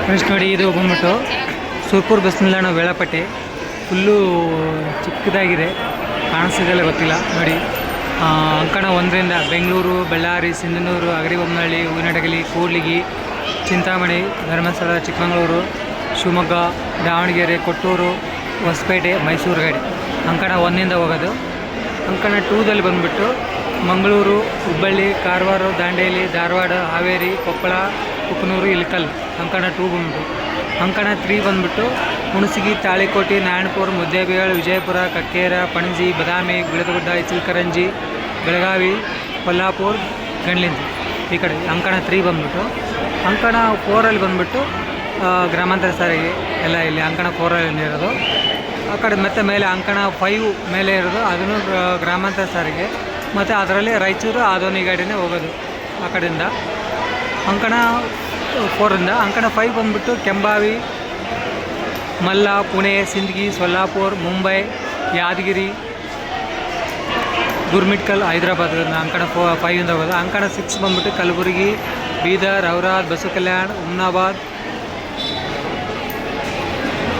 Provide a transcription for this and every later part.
Friends ನೋಡಿ, ಇದು ಬಂದ್ಬಿಟ್ಟು ಸುರ್ಪುರ್ ಬಸ್ ನಿಲ್ದಾಣ ವೇಳಾಪಟ್ಟಿ. ಫುಲ್ಲು ಚಿಕ್ಕದಾಗಿದೆ, ಕಾಣಿಸ್ತಿದೆಲ್ಲ ಗೊತ್ತಿಲ್ಲ ನೋಡಿ. ಅಂಕಣ 1ರಿಂದ ಬೆಂಗಳೂರು, ಬಳ್ಳಾರಿ, ಸಿಂಧನೂರು, ಅಗರಿಬೊಮ್ಮನಹಳ್ಳಿ, ಹೂವಿನಡಗಲಿ, ಕೂಡ್ಲಿಗಿ, ಚಿಂತಾಮಣಿ, ಧರ್ಮಸ್ಥಳ, ಚಿಕ್ಕಮಗಳೂರು, ಶಿವಮೊಗ್ಗ, ದಾವಣಗೆರೆ, ಕೊಟ್ಟೂರು, ಹೊಸಪೇಟೆ, ಮೈಸೂರು ಗಾಡಿ ಅಂಕಣ 1ರಿಂದ ಹೋಗೋದು. ಅಂಕಣ 2ದಲ್ಲಿ ಬಂದುಬಿಟ್ಟು ಮಂಗಳೂರು, ಹುಬ್ಬಳ್ಳಿ, ಕಾರವಾರ, ದಾಂಡೇಲಿ, ಧಾರವಾಡ, ಹಾವೇರಿ, ಕೊಪ್ಪಳ, ಕುಕನೂರು, ಇಳಕಲ್ ಅಂಕಣ 2 ಬಂದ್ಬಿಟ್ಟು. ಅಂಕಣ 3 ಬಂದುಬಿಟ್ಟು ಹುಣಸಗಿ, ತಾಳಿಕೋಟೆ, ನಾರಾಯಣಪುರ, ಮುದ್ದೇಬಿಹಾಳ್, ವಿಜಯಪುರ, ಕಕ್ಕೇರ, ಪಣಜಿ, ಬದಾಮಿ, ಗುಳದಗುಡ್ಡ, ಇಚಲಕರಂಜಿ, ಬೆಳಗಾವಿ, ಕೊಲ್ಲಾಪುರ, ಗಂಡ್ಲಿಂಜಿ ಈ ಕಡೆ ಅಂಕಣ 3 ಬಂದುಬಿಟ್ಟು. ಅಂಕಣ 4ಅಲ್ಲಿ ಬಂದುಬಿಟ್ಟು ಗ್ರಾಮಾಂತರ ಸಾರಿಗೆ ಎಲ್ಲ ಇಲ್ಲಿ ಅಂಕಣ 4ಅಲ್ಲಿ ಇರೋದು. ಆ ಕಡೆ ಮತ್ತೆ ಮೇಲೆ ಅಂಕಣ 5 ಮೇಲೆ ಇರೋದು, ಅದನ್ನು ಗ್ರಾಮಾಂತರ ಸಾರಿಗೆ. ಮತ್ತು ಅದರಲ್ಲಿ ರಾಯಚೂರು ಆದೋನಿ ಗಾಡಿನೇ ಹೋಗೋದು ಆ ಕಡೆಯಿಂದ. ಅಂಕಣ 4ರಿಂದ ಅಂಕಣ 5 ಬಂದುಬಿಟ್ಟು ಕೆಂಬಾವಿ, ಮಲ್ಲ, ಪುಣೆ, ಸಿಂದಗಿ, ಸೊಲ್ಲಾಪುರ್, ಮುಂಬೈ, ಯಾದಗಿರಿ, ಗುರ್ಮಿಟ್ಕಲ್, ಹೈದರಾಬಾದ್ ಅಂಕಣ 5ರಿಂದ ಹೋಗೋದು. ಅಂಕಣ 6 ಬಂದುಬಿಟ್ಟು ಕಲಬುರಗಿ, ಬೀದರ್, ಔರಾದ್, ಬಸವಕಲ್ಯಾಣ, ಹುಮ್ನಾಬಾದ್,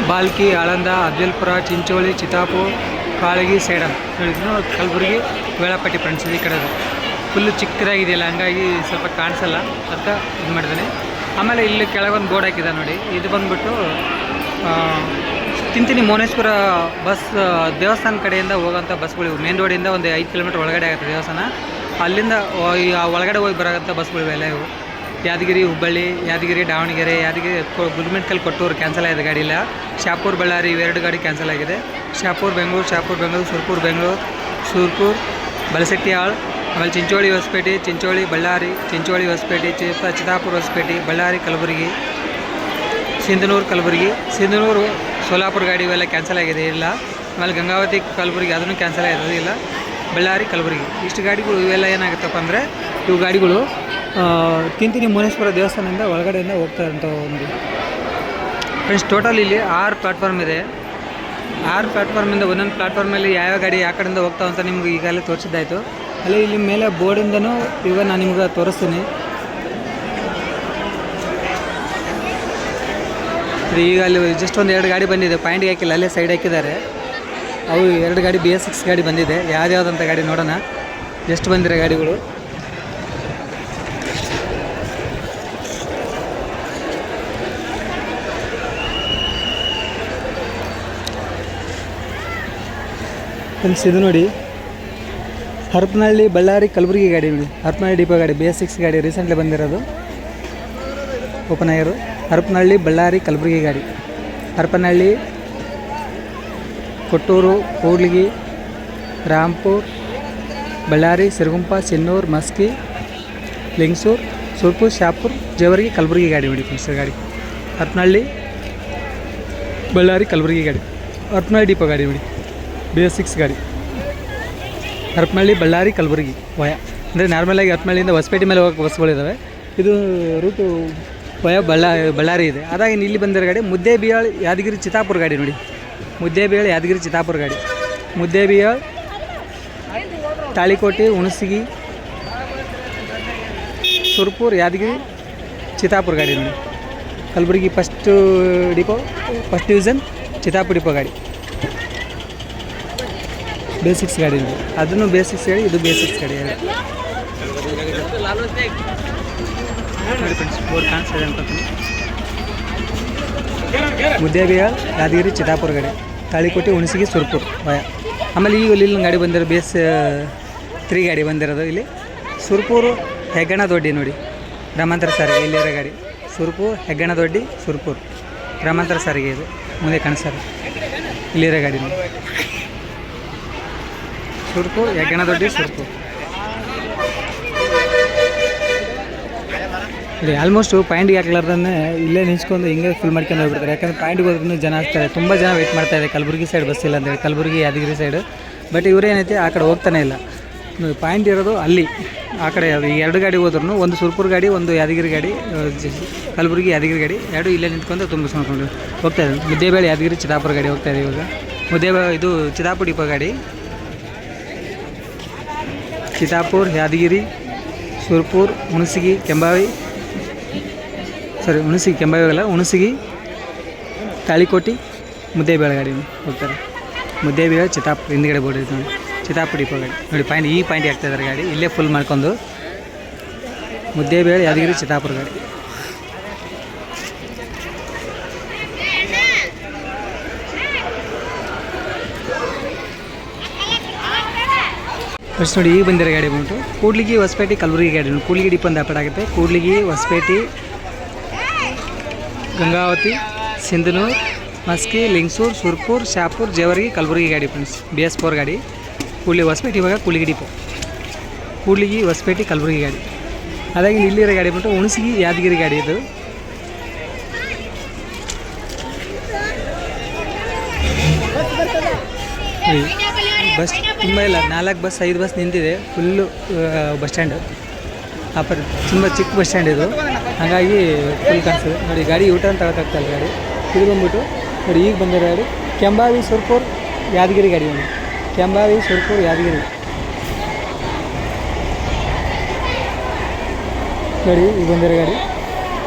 ಬಾಲ್ಕಿ, ಆಳಂದ, ಅಫ್ಜಲ್ಪುರ, ಚಿಂಚೋಳಿ, ಚಿತ್ತಾಪುರ್, ಕಾಳಗಿ, ಸೇಡಂ ಹೇಳಿದ್ರು. ಕಲಬುರಗಿ ವೇಳಾಪಟ್ಟಿ ಫ್ರೆಂಡ್ಸ್ ಈ ಕಡೆ ಫುಲ್ಲು ಚಿಕ್ಕದಾಗಿದೆಯಲ್ಲ, ಹಂಗಾಗಿ ಸ್ವಲ್ಪ ಕಾಣಿಸಲ್ಲ ಅಂತ ಇದು ಮಾಡಿದ್ದಾನೆ. ಆಮೇಲೆ ಇಲ್ಲಿ ಕೆಳಗೊಂದು ಬೋರ್ಡ್ ಹಾಕಿದ ನೋಡಿ. ಇದು ಬಂದುಬಿಟ್ಟು ತಿಂತಿನಿ ಮೋನೇಶ್ವರ ಬಸ್ ದೇವಸ್ಥಾನ ಕಡೆಯಿಂದ ಹೋಗೋಂಥ ಬಸ್ಗಳು. ಮೇನ್ ರೋಡಿಂದ ಒಂದು 5 ಕಿಲೋಮೀಟ್ರ್ ಒಳಗಡೆ ಆಗುತ್ತೆ ದೇವಸ್ಥಾನ. ಅಲ್ಲಿಂದ ಒಳಗಡೆ ಹೋಗಿ ಬರೋಂಥ ಬಸ್ಗಳು ಎಲ್ಲ ಇವು. ಯಾದಗಿರಿ, ಹುಬ್ಬಳ್ಳಿ, ಯಾದಗಿರಿ, ದಾವಣಗೆರೆ, ಯಾದಗಿರಿ, ಗುಲ್ಮಿಟ್ಕಲ್, ಕೊಟ್ಟೂರು ಕ್ಯಾನ್ಸಲ್ ಆಗಿದೆ ಗಾಡಿ ಇಲ್ಲ. ಶಾಪುರ್, ಬಳ್ಳಾರಿ ಇವೆರಡು ಗಾಡಿ ಕ್ಯಾನ್ಸಲ್ ಆಗಿದೆ. ಶಾಪುರ್ ಬೆಂಗಳೂರು, ಸುರ್ಪುರ್ ಬೆಂಗಳೂರು, ಸುರ್ಪುರ್ ಬಲಸೆಟ್ಟಿಯಾಳ್, ಆಮೇಲೆ ಚಿಂಚೋಳಿ ಹೊಸಪೇಟೆ, ಚಿಂಚೋಳಿ ಬಳ್ಳಾರಿ, ಚಿಂಚೋಳಿ ಹೊಸಪೇಟೆ, ಚಿತ್ತಾಪುರ ಹೊಸಪೇಟೆ, ಬಳ್ಳಾರಿ ಕಲಬುರಗಿ, ಸಿಂಧನೂರು ಕಲಬುರಗಿ, ಸಿಂಧನೂರು ಸೋಲಾಪುರ ಗಾಡಿ ಇವೆಲ್ಲ ಕ್ಯಾನ್ಸಲ್ ಆಗಿದೆ ಇಲ್ಲ. ಆಮೇಲೆ ಗಂಗಾವತಿ ಕಲಬುರಗಿ ಅದನ್ನು ಕ್ಯಾನ್ಸಲ್ ಆಗಿದೆ ಇಲ್ಲ. ಬಳ್ಳಾರಿ ಕಲಬುರಗಿ ಇಷ್ಟು ಗಾಡಿಗಳು ಇವೆಲ್ಲ ಏನಾಗುತ್ತಪ್ಪ ಅಂದರೆ ಇವು ಗಾಡಿಗಳು ತಿಂತಿನಿ ಮೋನೇಶ್ವರ ದೇವಸ್ಥಾನದಿಂದ ಒಳಗಡೆಯಿಂದ ಹೋಗ್ತಾ ಇರೋಂಥವು ನೋಡಿ ಫ್ರೆಂಡ್ಸ್. ಟೋಟಲ್ ಇಲ್ಲಿ 6 ಪ್ಲಾಟ್ಫಾರ್ಮ್ ಇದೆ. 6 ಪ್ಲಾಟ್ಫಾರ್ಮಿಂದ ಒಂದೊಂದು ಪ್ಲಾಟ್ಫಾರ್ಮಲ್ಲಿ ಯಾವ ಗಾಡಿ ಯಾವ ಕಡೆಯಿಂದ ಹೋಗ್ತಾವೆ ಅಂತ ನಿಮ್ಗೆ ಈಗಾಗಲೇ ತೋರಿಸಿದ್ದಾಯಿತು. ಅಲ್ಲಿ ಇಲ್ಲಿ ಮೇಲೆ ಬೋರ್ಡಿಂದನೂ ಈಗ ನಾನು ನಿಮ್ಗೆ ತೋರಿಸ್ತೀನಿ. ಈಗ ಅಲ್ಲಿ ಜಸ್ಟ್ ಒಂದು 2 ಗಾಡಿ ಬಂದಿದೆ, ಪಾಯಿಂಟ್ಗೆ ಹಾಕಿಲ್ಲ, ಅಲ್ಲೇ ಸೈಡ್ ಹಾಕಿದ್ದಾರೆ. ಅವು 2 ಗಾಡಿ BS6 ಗಾಡಿ ಬಂದಿದೆ. ಯಾವುದ್ಯಾವುದಂಥ ಗಾಡಿ ನೋಡೋಣ, ಎಷ್ಟು ಬಂದಿರೋ ಗಾಡಿಗಳು. ಫ್ರೆಂಡ್ಸ್ ಇದು ನೋಡಿ, ಹರಪನಹಳ್ಳಿ, ಬಳ್ಳಾರಿ, ಕಲಬುರಗಿ ಗಾಡಿ ನೋಡಿ. ಹರಪನಹಳ್ಳಿ ಡಿಪೋ ಗಾಡಿ BS6 ಗಾಡಿ ರೀಸೆಂಟ್ಲಿ ಬಂದಿರೋದು, ಓಪನ್ ಆಗಿರೋದು. ಹರಪನಹಳ್ಳಿ, ಬಳ್ಳಾರಿ, ಕಲಬುರಗಿ ಗಾಡಿ. ಹರಪನಹಳ್ಳಿ, ಕೊಟ್ಟೂರು, ಕೂಡ್ಲಿಗಿ, ರಾಂಪುರ್, ಬಳ್ಳಾರಿ, ಸಿರಗುಂಪ, ಸಿನ್ನೂರು, ಮಸ್ಕಿ, ಲಿಂಗಸೂರು, ಸುರ್ಪುರ್, ಶಾಪುರ್, ಜೇವರ್ಗಿ, ಕಲಬುರಗಿ ಗಾಡಿ ನೋಡಿ ಫ್ರೆಂಡ್ಸ್. ಗಾಡಿ ಹರಪನಹಳ್ಳಿ, ಬಳ್ಳಾರಿ, ಕಲಬುರಗಿ ಗಾಡಿ. ಹರಪನಹಳ್ಳಿ ಡಿಪೋ ಗಾಡಿ ನೋಡಿ, BS6 ಗಾಡಿ. ಹರಪನಹಳ್ಳಿ, ಬಳ್ಳಾರಿ, ಕಲಬುರಗಿ ವಯ ಅಂದರೆ ನಾರ್ಮಲಾಗಿ ಹರಪನಹಳ್ಳಿಯಿಂದ ಹೊಸಪೇಟೆ ಮೇಲೆ ಹೋಗೋಕ್ಕೆ ಬಸ್ಗಳಿದ್ದಾವೆ. ಇದು ರೂಟು ವಯ ಬಳ್ಳಾರಿ ಇದೆ. ಅದಾಗಿ ಇಲ್ಲಿ ಬಂದಿರೋ ಗಾಡಿ ಮುದ್ದೇಬಿಹಾಳ್, ಯಾದಗಿರಿ, ಚಿತ್ತಾಪುರ ಗಾಡಿ ನೋಡಿ. ಮುದ್ದೇಬಿಹಾಳ್, ಯಾದಗಿರಿ, ಚಿತ್ತಾಪುರ ಗಾಡಿ. ಮುದ್ದೇಬಿಹಾಳ್, ತಾಳಿಕೋಟೆ, ಹುಣಸಗಿ, ಸುರ್ಪುರ್, ಯಾದಗಿರಿ, ಚಿತ್ತಾಪುರ ಗಾಡಿ ನೋಡಿ. Kalaburagi first depot, first division, Chittapur depot ಗಾಡಿ. BS6 ಗಾಡಿ ಇದೆ, ಅದನ್ನು BS6 ಗಾಡಿ, ಇದು BS6 ಗಾಡಿ ನೋಡಿ ಫ್ರೆಂಡ್ಸ್. ಬೋರ್ಡ್ ಕಾಣಿಸ್ತಿದೆ ಅನ್ಕೋತೀನಿ. ಮುದ್ದೇಬಿಹಾಳ್, ಯಾದಗಿರಿ, ಚಿತ್ತಾಪುರ ಗಾಡಿ. ತಾಳಿಕೋಟೆ, ಹುಣಸಗಿ, ಸುರ್ಪುರ್ ವಯ. ಆಮೇಲೆ ಈಗ ಇಲ್ಲಿ ಗಾಡಿ ಬಂದಿರೋ BS3 ಗಾಡಿ ಬಂದಿರೋದು ಇಲ್ಲಿ. ಸುರ್ಪುರು, ಹೆಗ್ಗಣದೊಡ್ಡಿ ನೋಡಿ, ಗ್ರಾಮಾಂತರ ಸಾರಿಗೆ ಇಲ್ಲಿರೋ ಗಾಡಿ. ಸುರ್ಪುರ್, ಹೆಗ್ಗಣದೊಡ್ಡಿ, ಸುರ್ಪುರ್ ಗ್ರಾಮಾಂತರ ಸಾರಿಗೆ ಇದು ಮುಂದೆ ಕಾಣಿಸ್ತಾರೆ ಇಲ್ಲಿರೋ ಗಾಡಿ ನೋಡಿ. ಸುರ್ಪುರ್, ಹೆಗ್ಗಣದೊಡ್ಡಿ, ಸುರ್ಪುರ್ ಇಲ್ಲಿ ಆಲ್ಮೋಸ್ಟು ಪಾಯಿಂಟ್ಗೆ ಹಾಕ್ಲಾರ್ದನ್ನೇ ಇಲ್ಲೇ ನಿಂಚ್ಕೊಂಡು ಹಿಂಗೆ ಫುಲ್ ಮಾಡ್ಕೊಂಡು ಹೋಗ್ಬಿಡ್ತಾರೆ. ಯಾಕಂದರೆ ಪಾಯಿಂಟ್ಗೆ ಹೋದ್ರೂ ಜನ ಆಗ್ತಾರೆ, ತುಂಬ ಜನ ವೆಯ್ಟ್ ಮಾಡ್ತಾಯಿದೆ. ಕಲಬುರಗಿ ಸೈಡ್ ಬಸ್ ಇಲ್ಲ ಅಂತೇಳಿ, ಕಲಬುರಗಿ, ಯಾದಗಿರಿ ಸೈಡು. ಬಟ್ ಇವರೇನೈತೆ ಆ ಕಡೆ ಹೋಗ್ತಾನೆ ಇಲ್ಲ. ಪಾಯಿಂಟ್ ಇರೋದು ಅಲ್ಲಿ ಆ ಕಡೆ. ಈ 2 ಗಾಡಿ ಹೋದ್ರೂ, ಒಂದು ಸುರ್ಪುರ್ ಗಾಡಿ, ಒಂದು ಯಾದಗಿರಿ ಗಾಡಿ, ಕಲಬುರಗಿ, ಯಾದಗಿರಿ ಗಾಡಿ 2 ಇಲ್ಲೇ ನಿಂತ್ಕೊಂಡು ತುಂಬಿಸ್ಕೊಂಡು ಹೋಗ್ತಾಯಿದೆ. ಮುದ್ದೇಬೇಳೆ, ಯಾದಗಿರಿ, ಚಿತ್ತಾಪುರ ಗಾಡಿ ಹೋಗ್ತಾಯಿದೆ ಇವಾಗ. ಇದು ಚಿತ್ತಾಪುರ ಡಿಪೋ ಗಾಡಿ. ಚಿತ್ತಾಪುರ್, ಯಾದಗಿರಿ, ಸುರ್ಪುರ್, ಹುಣಸಗಿ, ಕೆಂಬಾವಿ, ಸರಿ ಹುಣಸಿಗೆ ಕೆಂಬಾವಿ ಹೋಗಲ್ಲ, ಹುಣಸಿಗೆ ತಾಳಿಕೋಟಿ ಮುದ್ದೇಬಿಹಾಳ ಗಾಡಿ ಹೋಗ್ತಾರೆ. ಮುದ್ದೇಬಿಹಾಳ ಚಿತ್ತಾಪುರ ಹಿಂದ್ಗಡೆ ಬೋರ್ಡ್ ಇತ್ತು ನೋಡಿ, ಚಿತ್ತಾಪುರ ಡಿಪೋ ಗಾಡಿ ನೋಡಿ. ಈ ಪಾಯಿಂಟ್ ಆಗ್ತಾಯಿದ್ದಾರೆ ಗಾಡಿ ಇಲ್ಲೇ ಫುಲ್ ಮಾಡ್ಕೊಂಡು. ಮುದ್ದೇಬಿಹಾಳ ಯಾದಗಿರಿ ಚಿತ್ತಾಪುರ ಗಾಡಿ. ಫಸ್ಟ್ ನೋಡಿ ಈಗ ಬಂದಿರೋ ಗಾಡಿ ಬಂತು ಕೂಡ್ಲಿಗಿ ಹೊಸಪೇಟೆ ಕಲಬುರಗಿ ಗಾಡಿ ನೋಡಿ. ಕೂಡ್ಲಿಗಿ ಡಿಪೋ ಅಂತ ಆಗುತ್ತೆ. ಕೂಡ್ಲಿಗಿ ಹೊಸಪೇಟೆ ಗಂಗಾವತಿ ಸಿಂಧನೂರು ಮಸ್ಕಿ ಲಿಂಗಸೂರು ಸುರ್ಪುರ್ ಶಾಪುರ್ ಜೇವರ್ಗಿ ಕಲಬುರಗಿ ಗಾಡಿ ಫ್ರೆಂಡ್ಸ್. BS4 ಗಾಡಿ. ಕೂಡ್ಲಿಗಿ ಹೊಸಪೇಟೆ ಇವಾಗ ಕೂಡ್ಲಿಗಿ ಡಿಪೋ, ಕೂಡ್ಲಿಗಿ ಹೊಸಪೇಟೆ ಕಲಬುರಗಿ ಗಾಡಿ. ಅದಾಗಿ ಇಲ್ಲಿರೋ ಗಾಡಿ ಬಂತು ಹುಣಸಿಗಿ ಯಾದಗಿರಿ ಗಾಡಿ. ಇದು ಬಸ್ ತುಂಬ ಇಲ್ಲ, 4 ಬಸ್ 5 ಬಸ್ ನಿಂತಿದೆ. ಫುಲ್ಲು ಬಸ್ ಸ್ಟ್ಯಾಂಡು ತುಂಬ ಚಿಕ್ಕ ಬಸ್ ಸ್ಟ್ಯಾಂಡ್ ಇದು, ಹಾಗಾಗಿ ಫುಲ್ ಕಾಣಿಸ್ತದೆ ನೋಡಿ. ಗಾಡಿ ಊಟ ತಗೋತಾಗ್ತಲ್ಲ ಗಾಡಿ. ಇದು ಬಂದ್ಬಿಟ್ಟು ನೋಡಿ ಈಗ ಬಂದಿರೋ ಗಾಡಿ ಕೆಂಬಾವಿ ಸುರ್ಪುರ್ ಯಾದಗಿರಿ ಗಾಡಿ ನೋಡಿ. ಕೆಂಬಾವಿ ಸುರ್ಪುರ್ ಯಾದಗಿರಿ ನೋಡಿ. ಈಗ ಬಂದಿರೋ ಗಾಡಿ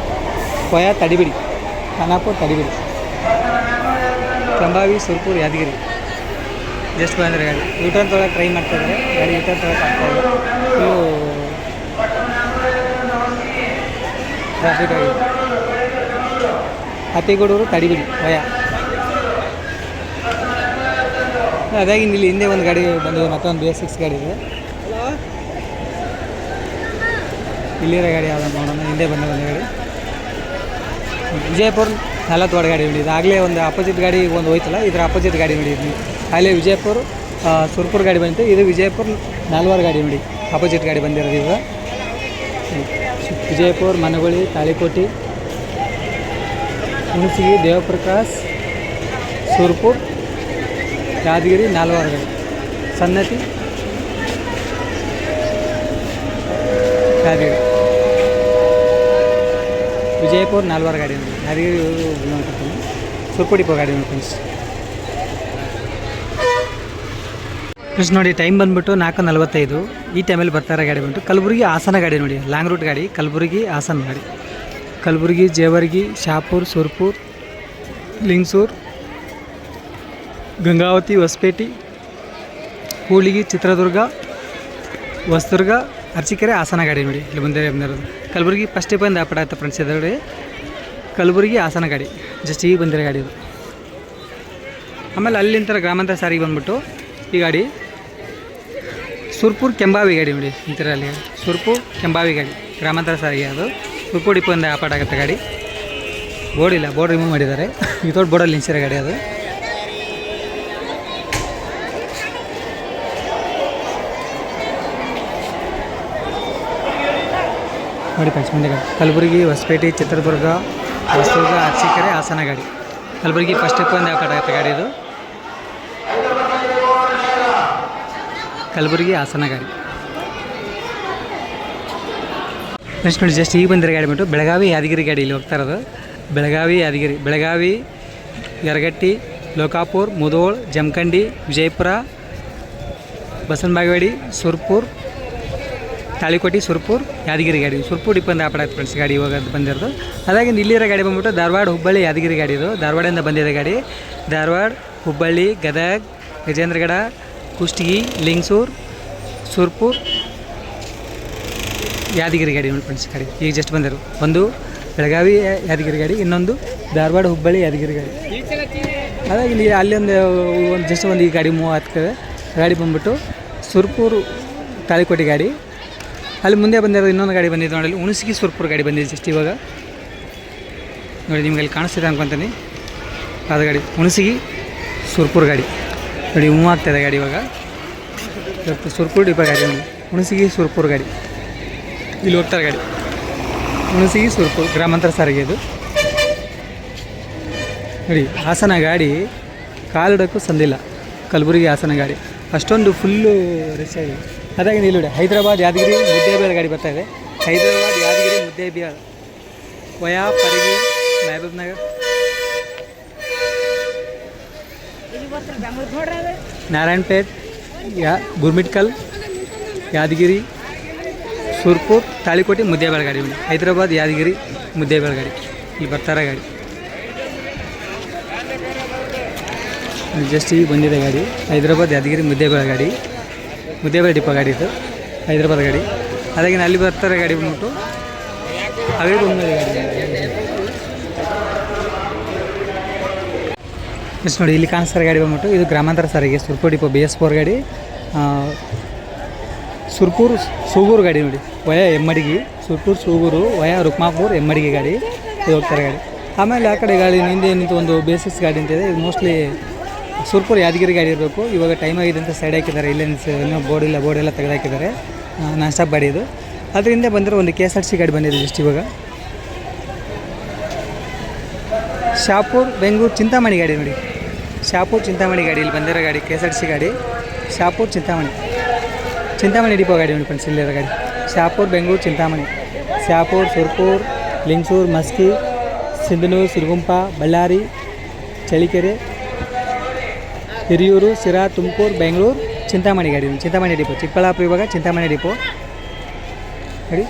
ಕೊಯ ತಡಿಬಿಡಿ ಖಾನಾಪುರ ತಡಿಬಿಡಿ ಕೆಂಬಾವಿ ಸುರ್ಪುರ್ ಯಾದಗಿರಿ. ಜಸ್ಟ್ ಬಂದರೆ ಗಾಡಿ ಯೂಟರ್ನ್ ತೊಗೊಳಕ್ಕೆ ಟ್ರೈ ಮಾಡ್ತಾಯಿದ್ದಾರೆ. ಗಾಡಿ ಯೂಟರ್ನ್ ತೊಗೊಳಕ್ಕೆ ಆಗ್ತಾಯಿಲ್ಲ, ಫುಲ್ಲು ಟ್ರಾಫಿಕ್ ಆಗಿದೆ. ಹತ್ತಿಗೂಡೂರು ತಡಿಬಿಡಿ ಭಯ. ಅದಾಗಿ ಇಲ್ಲಿ ಹಿಂದೆ ಒಂದು ಗಾಡಿ ಬಂದಿದೆ, ಮತ್ತೊಂದು BS6 ಗಾಡಿ ಇದೆ. ಇಲ್ಲಿರೋ ಗಾಡಿ ಯಾವ್ದು ನೋಡೋಣ. ಹಿಂದೆ ಬಂದ ಗಾಡಿ ವಿಜಯಪುರ 40 ವಾರ್ಡ್ ಗಾಡಿ ನೋಡಿ. ಇದಾಗಲೇ ಒಂದು ಅಪೋಸಿಟ್ ಗಾಡಿ ಒಂದು ಹೋಯ್ತಲ್ಲ, ಇದರ ಅಪೋಸಿಟ್ ಗಾಡಿ ನೋಡಿ. ಅಲ್ಲಿ ವಿಜಯಪುರ ಸುರ್ಪುರ್ ಗಾಡಿ ಬಂತು, ಇದು ವಿಜಯಪುರ 4 ವಾರ್ಡ್ ಗಾಡಿ ನೋಡಿ. ಅಪೋಸಿಟ್ ಗಾಡಿ ಬಂದಿರೋದು ಈಗ. ವಿಜಯಪುರ ಮನಗೊಳಿ ತಾಳಿಕೋಟಿ ಹುಣಸಿಗಿ ದೇವಪ್ರಕಾಶ್ ಸುರ್ಪುರ್ ಯಾದಗಿರಿ 4 ವಾರ್ಡ್ ಗಾಡಿ. ಸನ್ನತಿ ಯಾದಗಿರಿ ವಿಜಯಪುರ 4 ವಾರ್ಡ್ ಗಾಡಿ ನೋಡಿ. ಯಾದಗಿರಿ ನೋಡ್ತೀನಿ ಸುರ್ಪುರ್ ಡಿಪೋ ಗಾಡಿ ನೋಡಿ ಫ್ರೆಂಡ್ಸ್. ಫ್ರೆಂಡ್ಸ್ ನೋಡಿ ಟೈಮ್ ಬಂದುಬಿಟ್ಟು 4:45. ಈ ಟೈಮಲ್ಲಿ ಬರ್ತಾರೆ ಗಾಡಿ ಬಂತು ಕಲಬುರಗಿ ಹಾಸನ ಗಾಡಿ ನೋಡಿ. ಲಾಂಗ್ ರೂಟ್ ಗಾಡಿ ಕಲಬುರಗಿ ಹಾಸನ ಗಾಡಿ. ಕಲಬುರಗಿ ಜೇವರ್ಗಿ ಶಾಪುರ್ ಸುರ್ಪುರ್ ಲಿಂಗಸೂರು ಗಂಗಾವತಿ ಹೊಸಪೇಟೆ ಕೂಡ್ಲಿಗಿ ಚಿತ್ರದುರ್ಗ ಹೊಸದುರ್ಗ ಅರಸೀಕೆರೆ ಹಾಸನ ಗಾಡಿ ನೋಡಿ. ಇಲ್ಲಿ ಮುಂದೆ ಬಂದಿರೋದು ಕಲಬುರಗಿ ಫಸ್ಟ್ ಸ್ಟೆಪ್ ಬಂದು ಆಪಡ ಆಯ್ತು ಫ್ರೆಂಡ್ಸ್. ಇದರಲ್ಲಿ ಕಲಬುರಗಿ ಹಾಸನ ಗಾಡಿ ಜಸ್ಟ್ ಈಗ ಬಂದಿರೋ ಗಾಡಿ ಇದು. ಆಮೇಲೆ ಅಲ್ಲಿಂದ ಗ್ರಾಮಾಂತರ ಸಾರಿಗೆ ಬಂದ್ಬಿಟ್ಟು ಈ ಗಾಡಿ ಸುರ್ಪುರ್ ಕೆಂಬಾವಿ ಗಾಡಿ ನೋಡಿ. ಇಂಥರಲ್ಲಿ ಸುರ್ಪುರ್ ಕೆಂಬಾವಿ ಗಾಡಿ ಗ್ರಾಮಾಂತರ ಸಾರಿಗೆ. ಅದು ಸುರ್ಪುರ್ ಡಿಪೋ ಇಂದ ಆಪಾಟ ಆಗುತ್ತೆ ಗಾಡಿ. ಬೋರ್ಡ್ ಇಲ್ಲ, ಬೋರ್ಡ್ ರಿಮೂವ್ ಮಾಡಿದ್ದಾರೆ. ವಿತೌಟ್ ಬೋರ್ಡಲ್ಲಿ ನಿಲ್ಸಿರೋ ಗಾಡಿ ಅದು. ನೋಡಿ ಫ್ರೆಂಡ್ಸ್ ಮುಂದೆ ಗಾಡಿ ಕಲಬುರಗಿ ಹೊಸಪೇಟೆ ಚಿತ್ರದುರ್ಗ ಹೊಸದುರ್ಗ ಅರಸೀಕೆರೆ ಹಾಸನ ಗಾಡಿ. ಕಲಬುರಗಿ ಫಸ್ಟ್ ಸ್ಟೆಪ್ ಒಂದು ಆಪಾಟ ಆಗುತ್ತೆ ಗಾಡಿ ಇದು. ಕಲಬುರಗಿ ಹಾಸನ ಗಾಡಿ. ನೆಕ್ಸ್ಟ್ ನೋಡಿ ಜಸ್ಟ್ ಈಗ ಬಂದಿರೋ ಗಾಡಿ ಬಿಟ್ಟು ಬೆಳಗಾವಿ ಯಾದಗಿರಿ ಗಾಡಿ ಇಲ್ಲಿ ಹೋಗ್ತಾ ಇರೋದು. ಬೆಳಗಾವಿ ಯಾದಗಿರಿ, ಬೆಳಗಾವಿ ಯರಗಟ್ಟಿ ಲೋಕಾಪುರ್ ಮುಧೋಳ್ ಜಮಖಂಡಿ ವಿಜಯಪುರ ಬಸವನಬಾಗೇವಾಡಿ ಸುರ್ಪುರ್ ತಾಳಿಕೋಟಿ ಸುರ್ಪುರ್ ಯಾದಗಿರಿ ಗಾಡಿ. ಸುರ್ಪುರ್ ಡಿಪೋ ಆಪಡ ಆಯ್ತು ಫ್ರೆಂಡ್ಸ್ ಗಾಡಿ ಇವಾಗ ಬಂದಿರೋದು. ಅದಾಗಿ ಇಲ್ಲಿರೋ ಗಾಡಿ ಬಂದ್ಬಿಟ್ಟು ಧಾರವಾಡ ಹುಬ್ಬಳ್ಳಿ ಯಾದಗಿರಿ ಗಾಡಿ. ಇದು ಧಾರವಾಡದಿಂದ ಬಂದಿದೆ ಗಾಡಿ. ಧಾರವಾಡ ಹುಬ್ಬಳ್ಳಿ ಗದಗ ಗಜೇಂದ್ರಗಡ ಕುಷ್ಟಗಿ ಲಿಂಗಸೂರು ಸುರ್ಪುರ್ ಯಾದಗಿರಿ ಗಾಡಿ ನೋಡಿ ಫ್ರೆಂಡ್ಸ್ ಗಾಡಿ ಈಗ ಜಸ್ಟ್ ಬಂದರು. ಒಂದು ಬೆಳಗಾವಿ ಯಾದಗಿರಿ ಗಾಡಿ, ಇನ್ನೊಂದು ಧಾರವಾಡ ಹುಬ್ಬಳ್ಳಿ ಯಾದಗಿರಿ ಗಾಡಿ. ಹಾಗಾಗಿ ಇಲ್ಲಿ ಅಲ್ಲಿ ಒಂದು ಜಸ್ಟ್ ಒಂದು ಈ ಗಾಡಿ ಮೂವ್ ಆಗ್ತದೆ. ಗಾಡಿ ಬಂದ್ಬಿಟ್ಟು ಸುರ್ಪುರ್ ತಾಳಿಕೋಟೆ ಗಾಡಿ. ಅಲ್ಲಿ ಮುಂದೆ ಬಂದಿರೋದು ಇನ್ನೊಂದು ಗಾಡಿ ಬಂದಿದ್ದು ನೋಡಿ. ಹುಣಸಿಗಿ ಸುರ್ಪುರ್ ಗಾಡಿ ಬಂದಿದೆ ಜಸ್ಟ್ ಇವಾಗ ನೋಡಿ. ನಿಮ್ಗೆ ಅಲ್ಲಿ ಕಾಣಿಸ್ತಿದೆ ಅನ್ಕೊತೀನಿ. ಅದು ಗಾಡಿ ಹುಣಸಿಗಿ ಸುರ್ಪುರ್ ಗಾಡಿ ನೋಡಿ ಮೂವ್ ಆಗ್ತಾಯಿದೆ ಗಾಡಿ ಇವಾಗ. ಸುರ್ಪುರ್ ಡಿಪೋ ಗಾಡಿ ನೋಡಿ. ಹುಣಸಿಗಿ ಸುರ್ಪುರ್ ಗಾಡಿ ಇಲ್ಲಿ ಹೋಗ್ತಾರೆ ಗಾಡಿ. ಹುಣಸಿಗಿ ಸುರ್ಪುರ್ ಗ್ರಾಮಾಂತರ ಸಾರಿಗೆ ಇದು ನೋಡಿ. ಹಾಸನ ಗಾಡಿ ಕಾಲಿಡೋಕ್ಕೂ ಸಂದಿಲ್ಲ. ಕಲಬುರಗಿ ಹಾಸನ ಗಾಡಿ ಅಷ್ಟೊಂದು ಫುಲ್ಲು ರಶ್ ಆಗಿದೆ. ಅದಾಗಿ ಇಲ್ಲಿ ನೋಡಿ ಹೈದರಾಬಾದ್ ಯಾದಗಿರಿ ಮುದ್ದೇಬಿಹಾಳ ಗಾಡಿ ಬರ್ತಾಯಿದೆ. ಹೈದರಾಬಾದ್ ಯಾದಗಿರಿ ಮುದ್ದೇಬಿಹಾಳ ವಯಾ ಪರಿಗಿ ಮೆಹಬೂಬ್ ನಗರ್ ನಾರಾಯಣಪೇಟ್ ಗುರ್ಮಿಟ್ಕಲ್ ಯಾದಗಿರಿ ಸುರ್ಪುರ್ ತಾಳಿಕೋಟೆ ಮುದ್ದೇಬಿಹಾಳ ಗಾಡಿ ನೋಡಿ. ಹೈದರಾಬಾದ್ ಯಾದಗಿರಿ ಮುದ್ದೇಬೇಳೆ ಗಾಡಿ ಇಲ್ಲಿ ಬರ್ತಾರೆ ಗಾಡಿ ಜಸ್ಟ್ ಈಗ ಬಂದಿದೆ ಗಾಡಿ ಹೈದ್ರಾಬಾದ್ ಯಾದಗಿರಿ ಮುದ್ದೇಬೇಳೆ ಗಾಡಿ ಮುದ್ದೇಬೇಳೆ ಡಿಪೋ ಗಾಡಿ ಇದು ಹೈದ್ರಾಬಾದ್ ಗಾಡಿ ಅದಾಗಿನ ಅಲ್ಲಿ ಬರ್ತಾರೆ ಗಾಡಿ ಬಂದ್ಬಿಟ್ಟು ಅವೇ ಬಂದಿದೆ ಗಾಡಿ ಮಿಸ್ ನೋಡಿ ಇಲ್ಲಿ ಕಾಣಿಸ್ತಾರೆ ಗಾಡಿ ಬಂದ್ಬಿಟ್ಟು ಇದು ಗ್ರಾಮಾಂತರ ಸಾರಿಗೆ ಸುರ್ಪುರ್ ಡಿಪೋ BS4 ಗಾಡಿ ಸುರ್ಪುರ್ ಸೂಗೂರು ಗಾಡಿ ನೋಡಿ ವಯ ಎಮ್ಮಡಿಗೆ ಸುರ್ಪುರ್ ಸೂಗೂರು ವಯ ರುಕ್ಮಾಪುರ್ ಎಮ್ಮಡಿಗೆ ಗಾಡಿ ಇದು ಹೋಗ್ತಾರೆ ಗಾಡಿ ಆಮೇಲೆ ಆ ಕಡೆ ಗಾಡಿ ಹಿಂದೆ ನಿಂತು ಒಂದು ಬೇಸಿಸ್ ಗಾಡಿ ಅಂತಿದೆ ಇದು ಮೋಸ್ಟ್ಲಿ ಸುರ್ಪುರ್ ಯಾದಗಿರಿ ಗಾಡಿ ಇರಬೇಕು ಇವಾಗ ಟೈಮ್ ಆಗಿದೆ ಅಂತ ಸೈಡ್ ಹಾಕಿದ್ದಾರೆ ಇಲ್ಲೇ ಇನ್ನೂ ಬೋರ್ಡ್ ಎಲ್ಲ ತೆಗೆದಾಕಿದ್ದಾರೆ ನಾನ್ ಸ್ಟಾಪ್ ಗಾಡಿ ಇದು ಅದರಿಂದ ಬಂದಿರೋ ಒಂದು KSRTC ಗಾಡಿ ಬಂದಿದೆ ಜಸ್ಟ್ ಇವಾಗ ಶಾಪುರ್ ಬೆಂಗಳೂರು ಚಿಂತಾಮಣಿ ಗಾಡಿ ನೋಡಿ ಶಾಪುರ್ ಚಿಂತಾಮಣಿ ಗಾಡಿ ಇಲ್ಲಿ ಬಂದಿರೋ ಗಾಡಿ KSRTC ಗಾಡಿ ಶಾಪುರ್ ಚಿಂತಾಮಣಿ ಡಿಪೋ ಗಾಡಿ ನೋಡಿ ಫ್ರೆಂಡ್ಸ್ ಇಲ್ಲಿರೋ ಗಾಡಿ ಶಾಪುರ್ ಬೆಂಗಳೂರು ಚಿಂತಾಮಣಿ ಶಾಪುರ್ ಸುರ್ಪುರ್ ಲಿಂಗಸೂರು ಮಸ್ಕಿ ಸಿಂಧನೂರು ಸಿರುಗುಂಪ ಬಳ್ಳಾರಿ ಚಳಿಕೆರೆ ಹಿರಿಯೂರು ಸಿರಾ ತುಮಕೂರು ಬೆಂಗಳೂರು ಚಿಂತಾಮಣಿ ಗಾಡಿ ಚಿಂತಾಮಣಿ ಡಿಪೋ ಚಿಕ್ಕಬಳ್ಳಾಪುರ ಇವಾಗ ಚಿಂತಾಮಣಿ ಡಿಪೋ ಗಾಡಿ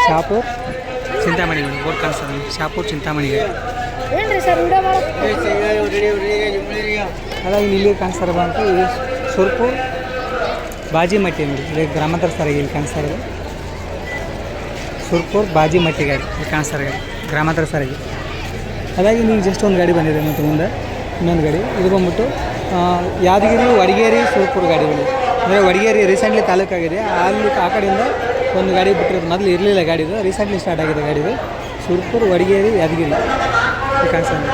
ಶಾಪುರ್ ಚಿಂತಾಮಣಿ ನೋಡಿ ಬೋರ್ಡ್ ಕಾಣಿಸ್ತದೆ ಶಾಪುರ್ ಚಿಂತಾಮಣಿ ಗಾಡಿ ಅದಾಗಿ ಇಲ್ಲಿ ಕಾಣಿಸ್ತಾರೆ ಬಂತು ಇದು ಸುರ್ಪುರ್ ಬಾಜಿಮಟ್ಟಿ ನೋಡಿ ಇದು ಗ್ರಾಮಾಂತರ ಸಾರಿಗೆ ಇಲ್ಲಿ ಕಾಣಿಸ್ತಾ ಇರೋದು ಸುರ್ಪುರ್ ಬಾಜಿಮಟ್ಟಿ ಗಾಡಿ ಇಲ್ಲಿ ಕಾಣಿಸ್ತಾರೆ ಗಾಡಿ ಗ್ರಾಮಾಂತರ ಸಾರಿಗೆ ಅದಾಗಿ ನೀವು ಜಸ್ಟ್ ಒಂದು ಗಾಡಿ ಬಂದಿದೆ ಮತ್ತು ಮುಂದೆ ಇನ್ನೊಂದು ಗಾಡಿ ಇದು ಬಂದ್ಬಿಟ್ಟು ಯಾದಗಿರಿ ವಡಗೇರಿ ಸುರ್ಪುರ್ ಗಾಡಿಗಳು ಅಂದರೆ ವಡಗೇರಿ ರೀಸೆಂಟ್ಲಿ ತಾಲೂಕಾಗಿದೆ ಅಲ್ಲಿ ಆ ಕಡೆಯಿಂದ ಒಂದು ಗಾಡಿ ಬಿಟ್ಟಿರೋದು ಮೊದಲು ಇರಲಿಲ್ಲ ಗಾಡಿದು ರೀಸೆಂಟ್ಲಿ ಸ್ಟಾರ್ಟ್ ಆಗಿದೆ ಗಾಡಿದು ಸುರ್ಪುರ್ ವಡಗೇರಿ ಯಾದಗಿರಿ ಕಾಣಿಸ್ತದೆ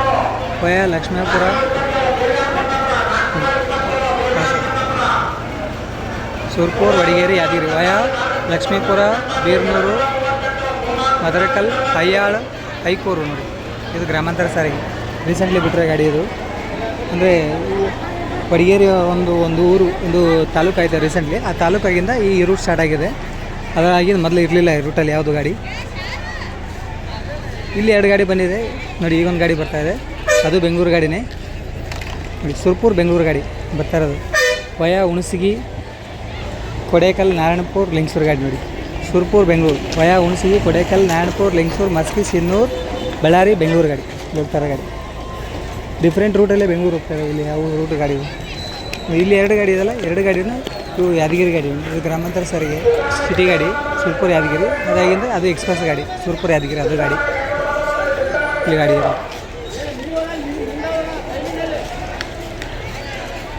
ವಯ ಲಕ್ಷ್ಮೀಪುರ ಸುರ್ಪುರ್ ವಡಗೇರಿ ಯಾದಗಿರಿ ವಯ ಲಕ್ಷ್ಮೀಪುರ ಬೀರ್ನೂರು ಮದರಕಲ್ ಹಯ್ಯಾಳ ಐಕೂರು ನೋಡಿ ಇದು ಗ್ರಾಮಾಂತರ ಸಾರಿಗೆ ರೀಸೆಂಟ್ಲಿ ಬಿಟ್ಟರೆ ಗಾಡಿ ಇದು ಅಂದರೆ ವಡಗೇರಿ ಒಂದು ಊರು ಒಂದು ತಾಲೂಕು ಆಯಿತು ರೀಸೆಂಟ್ಲಿ ಆ ತಾಲೂಕಾಗಿಂದ ಈ ರೂಟ್ ಸ್ಟಾರ್ಟ್ ಆಗಿದೆ ಅದಾಗಿ ಮೊದಲು ಇರಲಿಲ್ಲ ಈ ರೂಟಲ್ಲಿ ಯಾವುದು ಗಾಡಿ ಇಲ್ಲಿ 2 ಗಾಡಿ ಬಂದಿದೆ ನೋಡಿ ಈಗೊಂದು ಗಾಡಿ ಬರ್ತಾಯಿದೆ ಅದು ಬೆಂಗಳೂರು ಗಾಡಿನೇ ನೋಡಿ ಸುರ್ಪುರ್ ಬೆಂಗಳೂರು ಗಾಡಿ ಬರ್ತಾ ಇರೋದು ವಯ ಹುಣಸಗಿ ಕೊಡೇಕಲ್ ನಾರಾಯಣಪುರ ಲಿಂಗಸೂರು ಗಾಡಿ ನೋಡಿ ಸುರ್ಪುರ್ ಬೆಂಗಳೂರು ವಯ ಹುಣಸಗಿ ಕೊಡೇಕಲ್ ನಾರಾಯಣಪುರ ಲಿಂಗಸೂರು ಮಸ್ಕಿ ಸಿನ್ನೂರು ಬಳ್ಳಾರಿ ಬೆಂಗಳೂರು ಗಾಡಿ ಹೋಗ್ತಾರೆ ಗಾಡಿ ಡಿಫ್ರೆಂಟ್ ರೂಟಲ್ಲೇ ಬೆಂಗಳೂರು ಹೋಗ್ತಾರೆ ಇಲ್ಲಿ ಯಾವ ರೂಟ್ ಗಾಡಿ ಇಲ್ಲಿ 2 ಗಾಡಿ ಇದೆಲ್ಲ 2 ಗಾಡಿನ ಇವು ಯಾದಗಿರಿ ಗಾಡಿ ಇದು ಗ್ರಾಮಾಂತರ ಸಾರಿಗೆ ಸಿಟಿ ಗಾಡಿ ಸುರ್ಪುರ್ ಯಾದಗಿರಿ ಅದಾಗಿಂದ ಅದು ಎಕ್ಸ್ಪ್ರೆಸ್ ಗಾಡಿ ಸುರ್ಪುರ್ ಯಾದಗಿರಿ ಅದು ಗಾಡಿ ಇಲ್ಲಿ ಗಾಡಿ ಇದೆ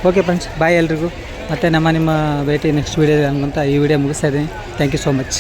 ಓಕೆ ಫ್ರೆಂಡ್ಸ್ ಬಾಯ್ ಎಲ್ರಿಗೂ ಮತ್ತು ನಿಮ್ಮ ಭೇಟಿ ನೆಕ್ಸ್ಟ್ ವೀಡಿಯೋದಲ್ಲಿ ಅನ್ಕೊಂತ ಈ ವಿಡಿಯೋ ಮುಗಿಸ್ತಾ ಇದ್ದೀನಿ ಥ್ಯಾಂಕ್ ಯು ಸೋ ಮಚ್